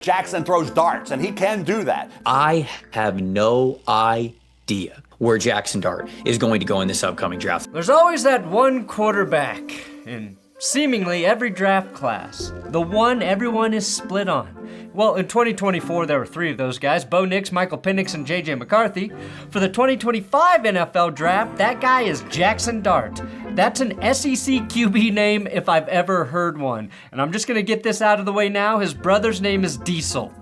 Jaxson throws darts, and he can do that. I have no idea where Jaxson Dart is going to go in this upcoming draft. There's always that one quarterback in seemingly every draft class. The one everyone is split on. Well, in 2024, there were 3 of those guys, Bo Nix, Michael Penix, and J.J. McCarthy. For the 2025 NFL draft, that guy is Jaxson Dart. That's an SEC QB name if I've ever heard one. And I'm just gonna get this out of the way now. His brother's name is Diesel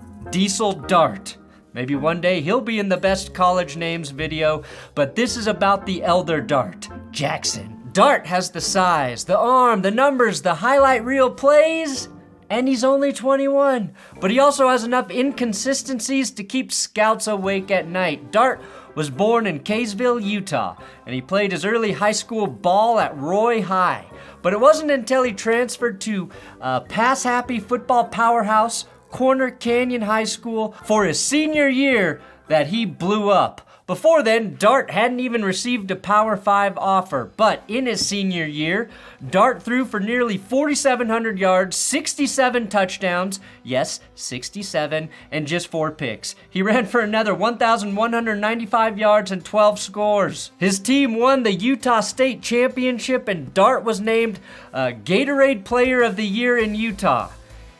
Dart. Maybe one day he'll be in the best college names video, but this is about the elder Dart, Jaxson. Dart has the size, the arm, the numbers, the highlight reel plays, and he's only 21. But he also has enough inconsistencies to keep scouts awake at night. Dart was born in Kaysville, Utah, and he played his early high school ball at Roy High. But it wasn't until he transferred to pass-happy football powerhouse, Corner Canyon High School, for his senior year that he blew up. Before then, Dart hadn't even received a Power 5 offer, but in his senior year, Dart threw for nearly 4,700 yards, 67 touchdowns, yes, 67, and just 4 picks. He ran for another 1,195 yards and 12 scores. His team won the Utah State Championship, and Dart was named Gatorade Player of the Year in Utah.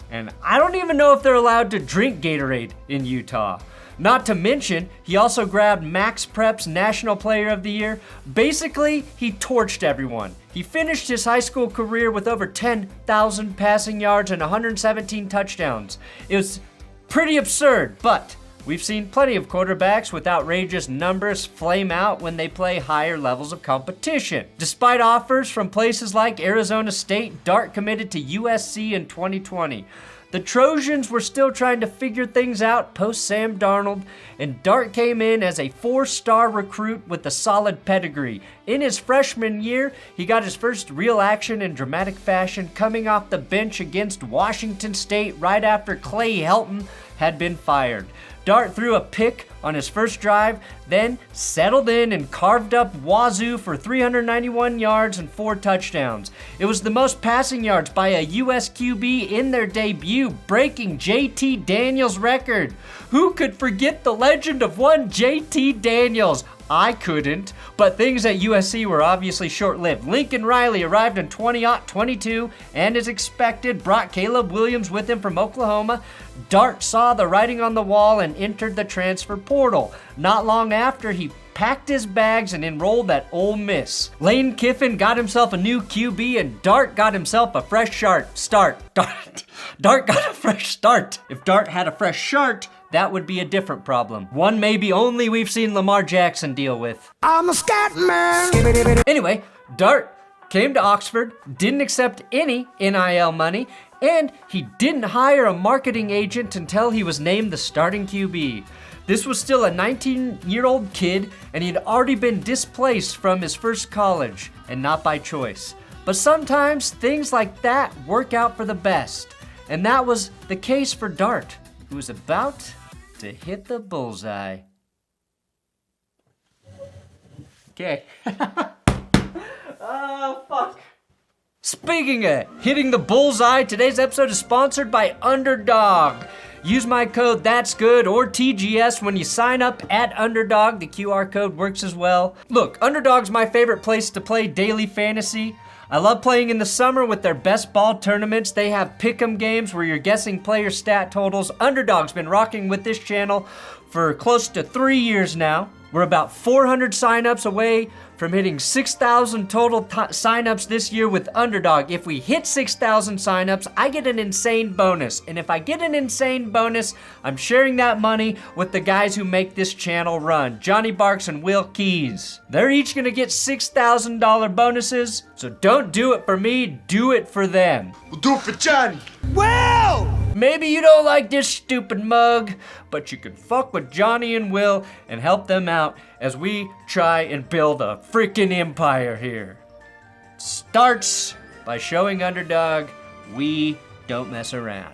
And I don't even know if they're allowed to drink Gatorade in Utah. Not to mention, he also grabbed Max Prep's National Player of the Year. Basically, he torched everyone. He finished his high school career with over 10,000 passing yards and 117 touchdowns. It was pretty absurd, but we've seen plenty of quarterbacks with outrageous numbers flame out when they play higher levels of competition. Despite offers from places like Arizona State, Dart committed to USC in 2020. The Trojans were still trying to figure things out post Sam Darnold, and Dart came in as a 4-star recruit with a solid pedigree. In his freshman year, he got his first real action in dramatic fashion, coming off the bench against Washington State right after Clay Helton had been fired. Dart threw a pick on his first drive, then settled in and carved up Wazoo for 391 yards and 4 touchdowns. It was the most passing yards by a US QB in their debut, breaking JT Daniels' record. Who could forget the legend of one JT Daniels? I couldn't, but things at USC were obviously short-lived. Lincoln Riley arrived in 2022 and, as expected, brought Caleb Williams with him from Oklahoma. Dart saw the writing on the wall and entered the transfer portal. Not long after, he packed his bags and enrolled at Ole Miss. Lane Kiffin got himself a new QB, and Dart got himself a fresh start. Dart got a fresh start. If Dart had a fresh start, that would be a different problem. One maybe only we've seen Lamar Jackson deal with. I'm a scat man. Anyway, Dart came to Oxford, didn't accept any NIL money, and he didn't hire a marketing agent until he was named the starting QB. This was still a 19-year-old kid, and he'd already been displaced from his first college, and not by choice. But sometimes things like that work out for the best, and that was the case for Dart, who was about to hit the bullseye. Okay. Oh, fuck. Speaking of hitting the bullseye, today's episode is sponsored by Underdog. Use my code THATSGOOD or TGS when you sign up at Underdog. The QR code works as well. Look, Underdog's my favorite place to play daily fantasy. I love playing in the summer with their best ball tournaments. They have pick'em games where you're guessing player stat totals. Underdog's been rocking with this channel for close to 3 years now. We're about 400 signups away from hitting 6,000 total signups this year with Underdog. If we hit 6,000 signups, I get an insane bonus. And if I get an insane bonus, I'm sharing that money with the guys who make this channel run, Johnny Barks and Will Keys. They're each gonna get $6,000 bonuses, so don't do it for me, do it for them. We'll do it for Johnny. Well! Maybe you don't like this stupid mug, but you can fuck with Johnny and Will and help them out as we try and build a freaking empire here. Starts by showing Underdog we don't mess around.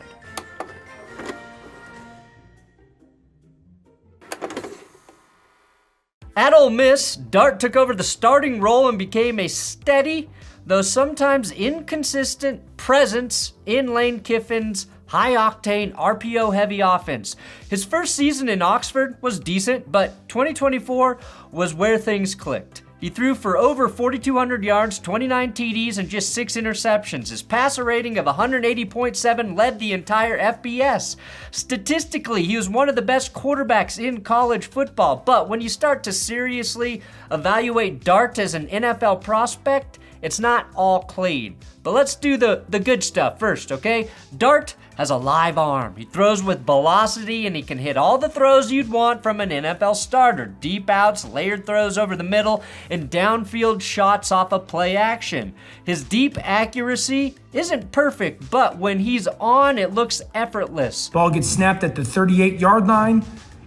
At Ole Miss, Dart took over the starting role and became a steady, though sometimes inconsistent, presence in Lane Kiffin's high-octane, RPO-heavy offense. His first season in Oxford was decent, but 2024 was where things clicked. He threw for over 4,200 yards, 29 TDs, and just 6 interceptions. His passer rating of 180.7 led the entire FBS. Statistically, he was one of the best quarterbacks in college football, but when you start to seriously evaluate Dart as an NFL prospect, it's not all clean. But let's do the good stuff first, okay? Dart has a live arm. He throws with velocity, and he can hit all the throws you'd want from an NFL starter. Deep outs, layered throws over the middle, and downfield shots off of play action. His deep accuracy isn't perfect, but when he's on, it looks effortless. Ball gets snapped at the 38-yard line,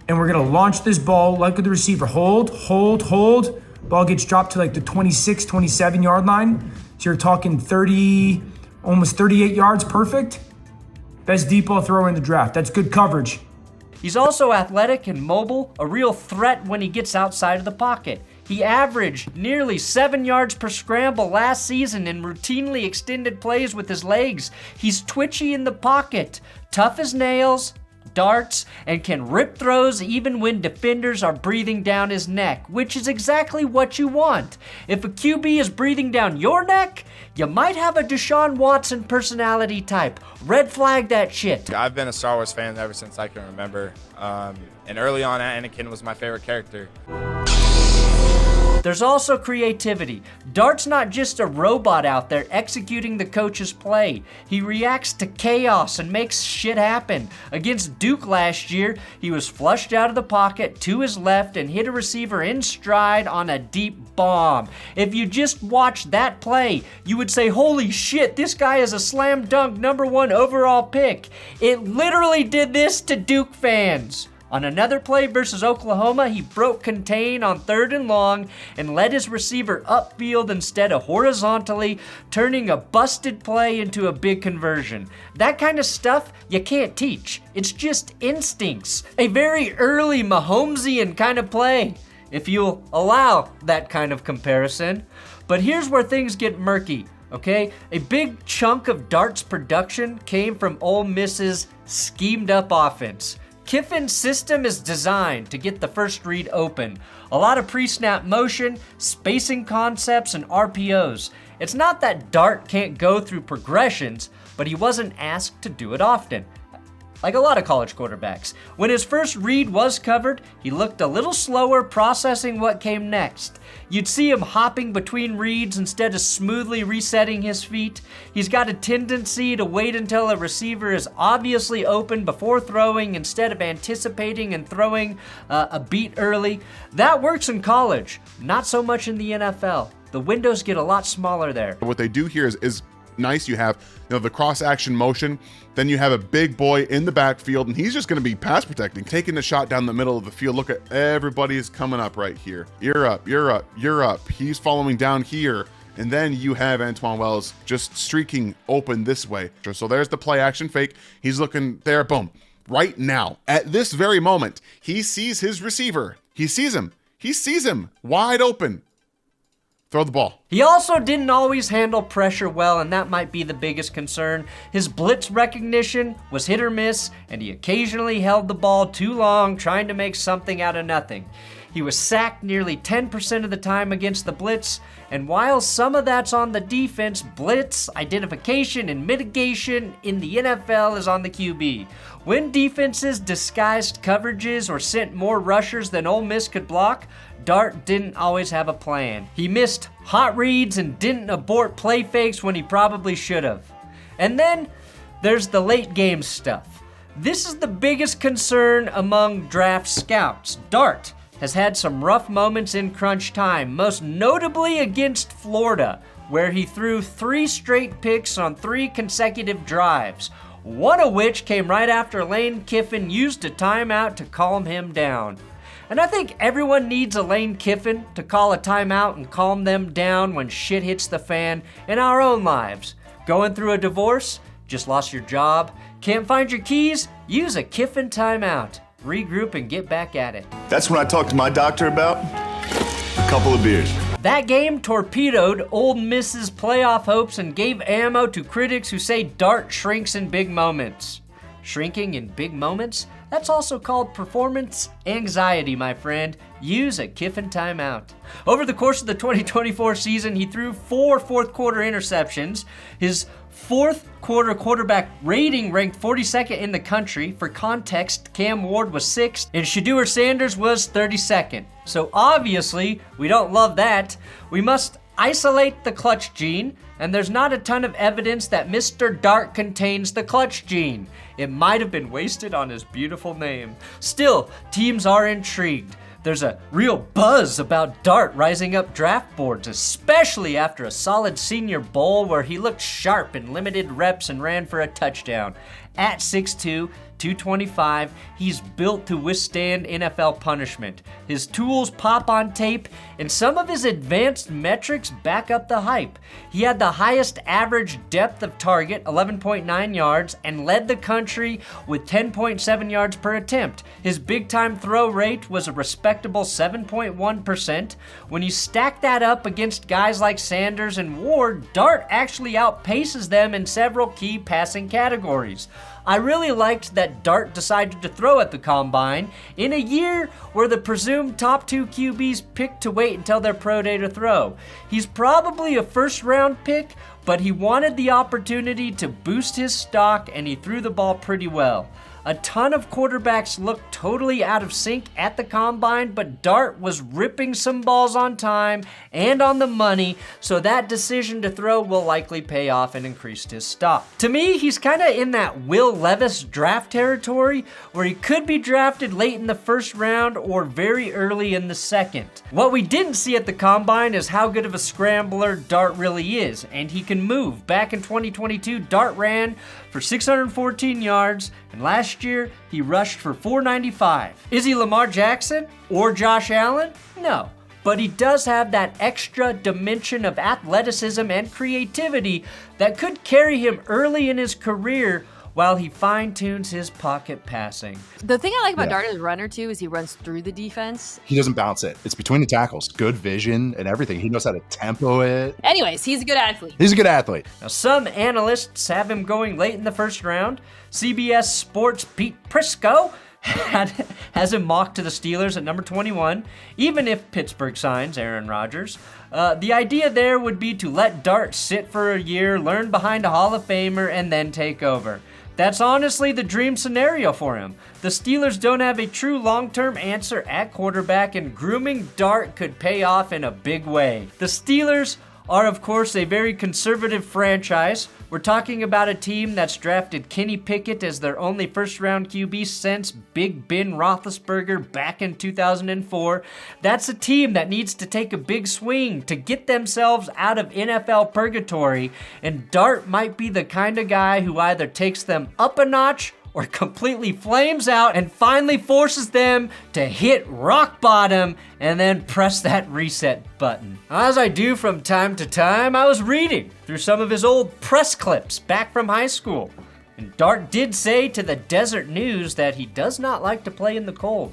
and we're gonna launch this ball like with the receiver. Hold. Ball gets dropped to like the 26, 27-yard line. So you're talking 30, almost 38 yards, perfect. Best deep ball thrower in the draft. That's good coverage. He's also athletic and mobile, a real threat when he gets outside of the pocket. He averaged nearly 7 yards per scramble last season and routinely extended plays with his legs. He's twitchy in the pocket, tough as nails, darts, and can rip throws even when defenders are breathing down his neck, which is exactly what you want. If a QB is breathing down your neck, you might have a Deshaun Watson personality type. Red flag that shit. I've been a Star Wars fan ever since I can remember, and early on, Anakin was my favorite character. There's also creativity. Dart's not just a robot out there executing the coach's play. He reacts to chaos and makes shit happen. Against Duke last year, he was flushed out of the pocket to his left and hit a receiver in stride on a deep bomb. If you just watched that play, you would say, holy shit, this guy is a slam dunk #1 overall pick. It literally did this to Duke fans. On another play versus Oklahoma, he broke contain on 3rd and long and led his receiver upfield instead of horizontally, turning a busted play into a big conversion. That kind of stuff you can't teach. It's just instincts. A very early Mahomesian kind of play, if you'll allow that kind of comparison. But here's where things get murky, okay? A big chunk of Dart's production came from Ole Miss's schemed up offense. Kiffin's system is designed to get the first read open. A lot of pre-snap motion, spacing concepts, and RPOs. It's not that Dart can't go through progressions, but he wasn't asked to do it often. Like a lot of college quarterbacks. When his first read was covered, he looked a little slower processing what came next. You'd see him hopping between reads instead of smoothly resetting his feet. He's got a tendency to wait until a receiver is obviously open before throwing instead of anticipating and throwing a beat early. That works in college, not so much in the NFL. The windows get a lot smaller there. What they do here is nice. You have the cross action motion, then you have a big boy in the backfield, and he's just going to be pass protecting, taking the shot down the middle of the field. Look at everybody's coming up right here. You're up. He's following down here, and then you have Antoine Wells just streaking open this way. So there's the play action fake. He's looking there, boom. Right now, at this very moment, he sees his receiver. He sees him wide open. Throw the ball. He also didn't always handle pressure well, and that might be the biggest concern. His blitz recognition was hit or miss, and he occasionally held the ball too long, trying to make something out of nothing. He was sacked nearly 10% of the time against the blitz, and while some of that's on the defense, blitz, identification, and mitigation in the NFL is on the QB. When defenses disguised coverages or sent more rushers than Ole Miss could block, Dart didn't always have a plan. He missed hot reads and didn't abort play fakes when he probably should have. And then there's the late game stuff. This is the biggest concern among draft scouts. Dart has had some rough moments in crunch time, most notably against Florida, where he threw 3 straight picks on 3 consecutive drives, one of which came right after Lane Kiffin used a timeout to calm him down. And I think everyone needs a Lane Kiffin to call a timeout and calm them down when shit hits the fan in our own lives. Going through a divorce? Just lost your job? Can't find your keys? Use a Kiffin timeout. Regroup and get back at it. That's when I talked to my doctor about a couple of beers. That game torpedoed Ole Miss's playoff hopes and gave ammo to critics who say Dart shrinks in big moments. Shrinking in big moments? That's also called performance anxiety, my friend. Use a Kiffin timeout. Over the course of the 2024 season, he threw 4 fourth-quarter interceptions. His fourth-quarter quarterback rating ranked 42nd in the country. For context, Cam Ward was 6th, and Shedeur Sanders was 32nd. So obviously, we don't love that. We must isolate the clutch gene, and there's not a ton of evidence that Mr. Dart contains the clutch gene. It might have been wasted on his beautiful name. Still, teams are intrigued. There's a real buzz about Dart rising up draft boards, especially after a solid Senior Bowl where he looked sharp in limited reps and ran for a touchdown. At 6'2", 225, he's built to withstand NFL punishment. His tools pop on tape, and some of his advanced metrics back up the hype. He had the highest average depth of target, 11.9 yards, and led the country with 10.7 yards per attempt. His big-time throw rate was a respectable 7.1%. When you stack that up against guys like Sanders and Ward, Dart actually outpaces them in several key passing categories. I really liked that Dart decided to throw at the Combine in a year where the presumed top 2 QBs picked to wait until their pro day to throw. He's probably a first-round pick, but he wanted the opportunity to boost his stock, and he threw the ball pretty well. A ton of quarterbacks looked totally out of sync at the Combine, but Dart was ripping some balls on time and on the money, so that decision to throw will likely pay off and increase his stock. To me, he's kind of in that Will Levis draft territory, where he could be drafted late in the first round or very early in the second. What we didn't see at the Combine is how good of a scrambler Dart really is, and he can move. Back in 2022, Dart ran for 614 yards, and last year he rushed for 495. Is he Lamar Jackson or Josh Allen? No, but he does have that extra dimension of athleticism and creativity that could carry him early in his career while he fine-tunes his pocket passing. The thing I like about Dart as a runner, too, is he runs through the defense. He doesn't bounce it. It's between the tackles. Good vision and everything. He knows how to tempo it. Anyways, he's a good athlete. He's a good athlete. Now, some analysts have him going late in the first round. CBS Sports' Pete Prisco has him mocked to the Steelers at number 21, even if Pittsburgh signs Aaron Rodgers. The idea there would be to let Dart sit for a year, learn behind a Hall of Famer, and then take over. That's honestly the dream scenario for him. The Steelers don't have a true long-term answer at quarterback, and grooming Dart could pay off in a big way. The Steelers are, of course, a very conservative franchise. We're talking about a team that's drafted Kenny Pickett as their only first-round QB since Big Ben Roethlisberger back in 2004. That's a team that needs to take a big swing to get themselves out of NFL purgatory, and Dart might be the kind of guy who either takes them up a notch or completely flames out and finally forces them to hit rock bottom and then press that reset button. As I do from time to time, I was reading through some of his old press clips back from high school. And Dart did say to the Desert News that he does not like to play in the cold.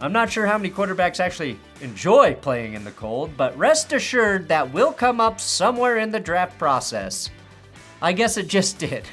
I'm not sure how many quarterbacks actually enjoy playing in the cold, but rest assured that will come up somewhere in the draft process. I guess it just did.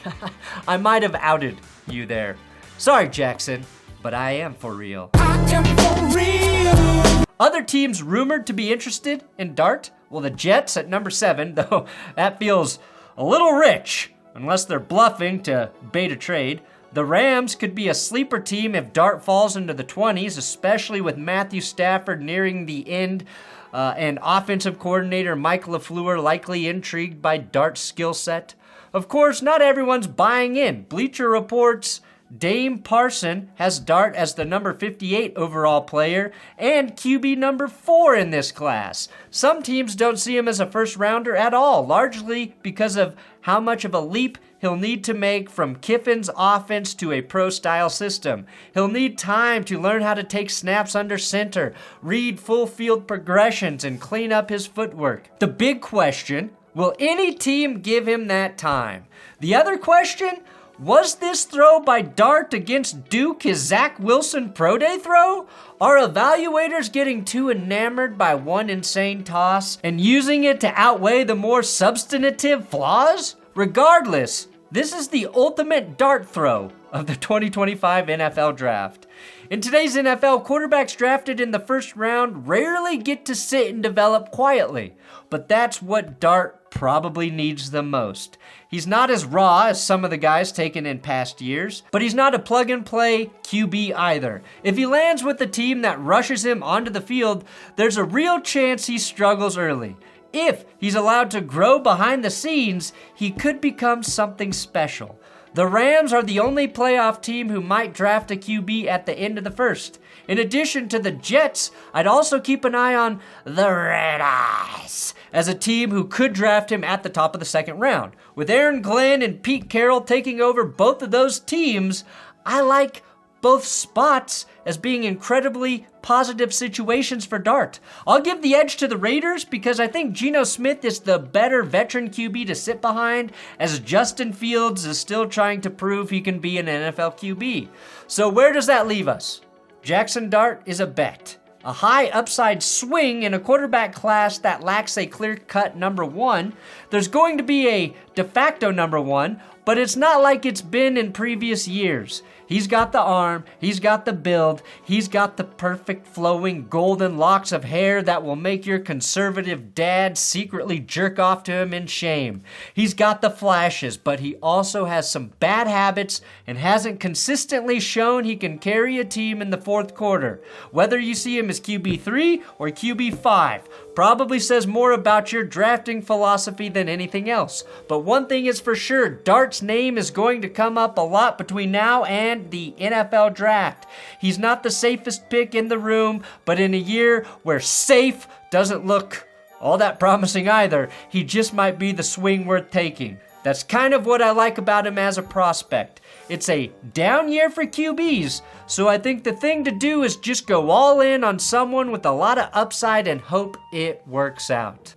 I might have outed you there. Sorry, Jackson, but I am for real. I am for real. Other teams rumored to be interested in Dart? Well, the Jets at number 7, though that feels a little rich, unless they're bluffing to bait a trade. The Rams could be a sleeper team if Dart falls into the 20s, especially with Matthew Stafford nearing the end, and offensive coordinator Mike LaFleur likely intrigued by Dart's skill set. Of course, not everyone's buying in. Bleacher Report's Dame Parson has Dart as the number 58 overall player and QB number 4 in this class. Some teams don't see him as a first rounder at all, largely because of how much of a leap he'll need to make from Kiffin's offense to a pro-style system. He'll need time to learn how to take snaps under center, read full field progressions, and clean up his footwork. The big question: will any team give him that time? The other question: was this throw by Dart against Duke his Zach Wilson Pro Day throw? Are evaluators getting too enamored by one insane toss and using it to outweigh the more substantive flaws? Regardless, this is the ultimate Dart throw. of the 2025 NFL Draft. In today's NFL, quarterbacks drafted in the first round rarely get to sit and develop quietly, but that's what Dart probably needs the most. He's not as raw as some of the guys taken in past years, but he's not a plug-and-play QB either. If he lands with a team that rushes him onto the field, there's a real chance he struggles early. If he's allowed to grow behind the scenes, he could become something special. The Rams are the only playoff team who might draft a QB at the end of the first. In addition to the Jets, I'd also keep an eye on the Red Eyes as a team who could draft him at the top of the second round. With Aaron Glenn and Pete Carroll taking over both of those teams, I like both spots as being incredibly positive situations for Dart. I'll give the edge to the Raiders because I think Geno Smith is the better veteran QB to sit behind, as Justin Fields is still trying to prove he can be an NFL QB. So where does that leave us? Jaxson Dart is a bet. A high upside swing in a quarterback class that lacks a clear-cut number one. There's going to be a de facto number one, but it's not like it's been in previous years. He's got the arm, he's got the build, he's got the perfect flowing golden locks of hair that will make your conservative dad secretly jerk off to him in shame. He's got the flashes, but he also has some bad habits and hasn't consistently shown he can carry a team in the fourth quarter. Whether you see him as QB3 or QB5 probably says more about your drafting philosophy than anything else. But one thing is for sure, Dart's name is going to come up a lot between now and the NFL Draft. He's not the safest pick in the room, but in a year where safe doesn't look all that promising either, he just might be the swing worth taking. That's kind of what I like about him as a prospect. It's a down year for QBs, so I think the thing to do is just go all in on someone with a lot of upside and hope it works out.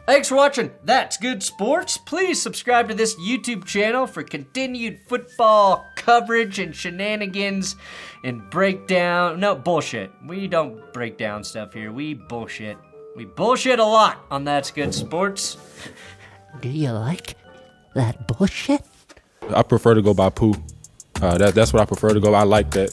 Thanks for watching That's Good Sports. Please subscribe to this YouTube channel for continued football coverage and shenanigans and breakdown. No, bullshit. We don't break down stuff here. We bullshit. We bullshit a lot on That's Good Sports. Do you like that bullshit? I prefer to go by poo. That's what I prefer to go. I like that.